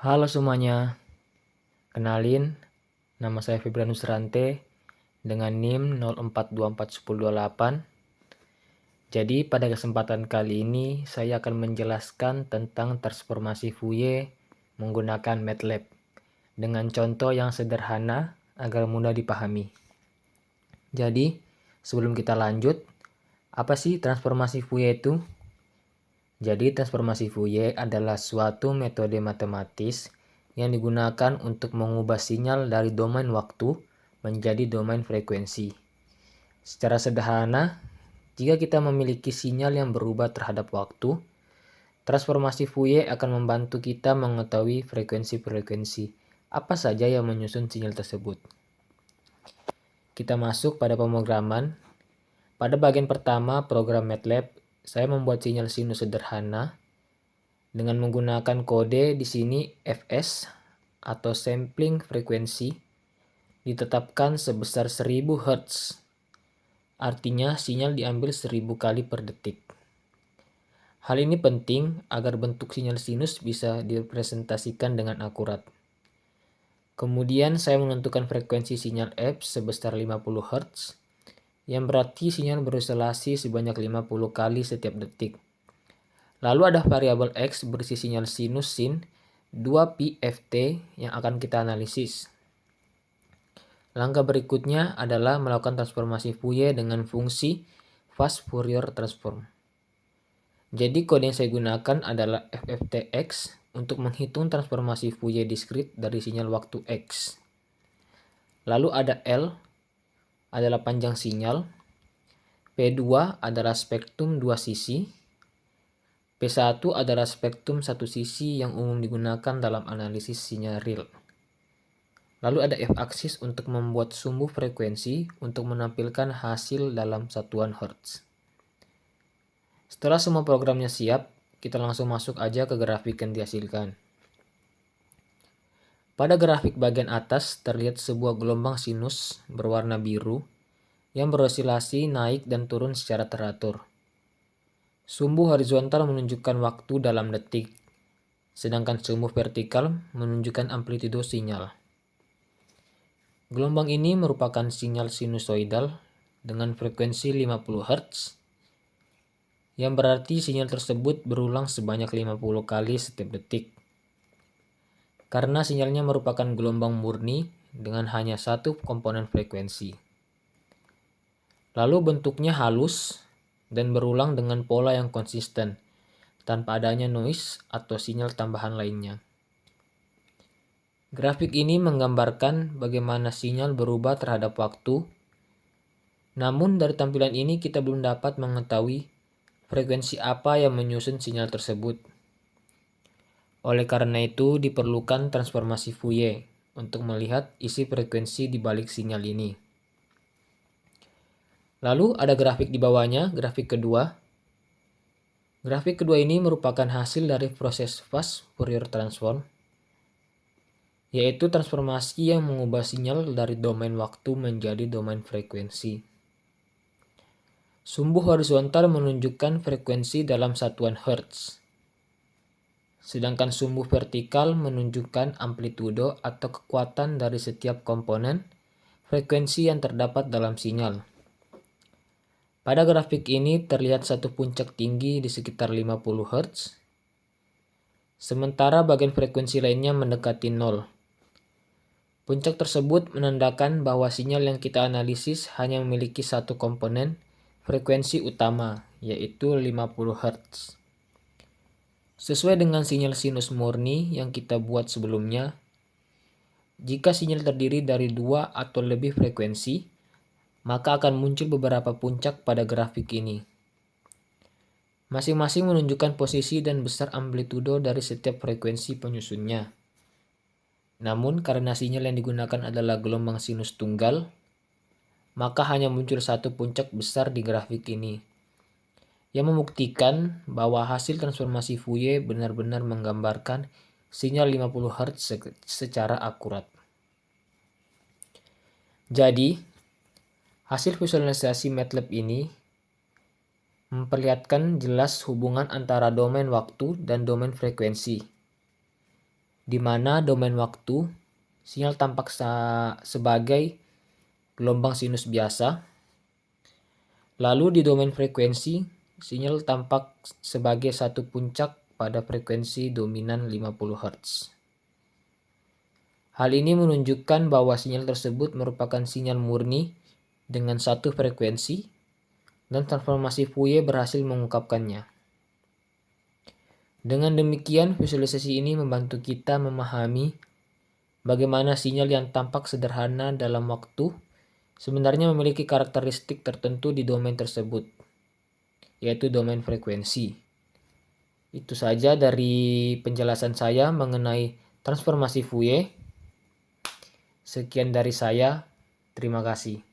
Halo semuanya, kenalin, nama saya Febrianus Rante dengan NIM 04241028. Jadi pada kesempatan kali ini saya akan menjelaskan tentang transformasi Fourier menggunakan MATLAB dengan contoh yang sederhana agar mudah dipahami. Jadi sebelum kita lanjut, apa sih transformasi Fourier itu? Jadi transformasi Fourier adalah suatu metode matematis yang digunakan untuk mengubah sinyal dari domain waktu menjadi domain frekuensi. Secara sederhana, jika kita memiliki sinyal yang berubah terhadap waktu, transformasi Fourier akan membantu kita mengetahui frekuensi-frekuensi apa saja yang menyusun sinyal tersebut. Kita masuk pada pemrograman. Pada bagian pertama program MATLAB, saya membuat sinyal sinus sederhana dengan menggunakan kode di sini Fs atau sampling frekuensi ditetapkan sebesar 1000 Hz. Artinya sinyal diambil 1000 kali per detik. Hal ini penting agar bentuk sinyal sinus bisa direpresentasikan dengan akurat. Kemudian saya menentukan frekuensi sinyal F sebesar 50 Hz, yang berarti sinyal beroscilasi sebanyak 50 kali setiap detik. Lalu ada variabel X berisi sinyal sinus sin 2π(ft) yang akan kita analisis. Langkah berikutnya adalah melakukan transformasi Fourier dengan fungsi fast Fourier transform. Jadi kode yang saya gunakan adalah FFTX untuk menghitung transformasi Fourier diskrit dari sinyal waktu X. Lalu ada L adalah panjang sinyal, P2 adalah spektrum dua sisi, P1 adalah spektrum satu sisi yang umum digunakan dalam analisis sinyal real. Lalu ada F-aksis untuk membuat sumbu frekuensi untuk menampilkan hasil dalam satuan Hertz. Setelah semua programnya siap, kita langsung masuk aja ke grafik yang dihasilkan. Pada grafik bagian atas terlihat sebuah gelombang sinus berwarna biru yang beroscilasi naik dan turun secara teratur. Sumbu horizontal menunjukkan waktu dalam detik, sedangkan sumbu vertikal menunjukkan amplitudo sinyal. Gelombang ini merupakan sinyal sinusoidal dengan frekuensi 50 Hz, yang berarti sinyal tersebut berulang sebanyak 50 kali setiap detik. Karena sinyalnya merupakan gelombang murni dengan hanya satu komponen frekuensi. Lalu bentuknya halus dan berulang dengan pola yang konsisten, tanpa adanya noise atau sinyal tambahan lainnya. Grafik ini menggambarkan bagaimana sinyal berubah terhadap waktu. Namun dari tampilan ini kita belum dapat mengetahui frekuensi apa yang menyusun sinyal tersebut. Oleh karena itu diperlukan transformasi Fourier untuk melihat isi frekuensi di balik sinyal ini. Lalu ada grafik di bawahnya, grafik kedua. Grafik kedua ini merupakan hasil dari proses fast Fourier transform, yaitu transformasi yang mengubah sinyal dari domain waktu menjadi domain frekuensi. Sumbu horizontal menunjukkan frekuensi dalam satuan Hertz, sedangkan sumbu vertikal menunjukkan amplitudo atau kekuatan dari setiap komponen frekuensi yang terdapat dalam sinyal. Pada grafik ini terlihat satu puncak tinggi di sekitar 50 Hz, sementara bagian frekuensi lainnya mendekati 0. Puncak tersebut menandakan bahwa sinyal yang kita analisis hanya memiliki satu komponen frekuensi utama, yaitu 50 Hz. Sesuai dengan sinyal sinus murni yang kita buat sebelumnya, jika sinyal terdiri dari dua atau lebih frekuensi, maka akan muncul beberapa puncak pada grafik ini. Masing-masing menunjukkan posisi dan besar amplitudo dari setiap frekuensi penyusunnya. Namun karena sinyal yang digunakan adalah gelombang sinus tunggal, maka hanya muncul satu puncak besar di grafik ini, yang membuktikan bahwa hasil transformasi Fourier benar-benar menggambarkan sinyal 50 Hz secara akurat. Jadi, hasil visualisasi MATLAB ini memperlihatkan jelas hubungan antara domain waktu dan domain frekuensi. di mana domain waktu sinyal tampak sebagai gelombang sinus biasa. Lalu di domain frekuensi, sinyal tampak sebagai satu puncak pada frekuensi dominan 50 Hz. Hal ini menunjukkan bahwa sinyal tersebut merupakan sinyal murni dengan satu frekuensi, dan transformasi Fourier berhasil mengungkapkannya. Dengan demikian, visualisasi ini membantu kita memahami bagaimana sinyal yang tampak sederhana dalam waktu sebenarnya memiliki karakteristik tertentu di domain tersebut, yaitu domain frekuensi. Itu saja dari penjelasan saya mengenai transformasi Fourier. Sekian dari saya, terima kasih.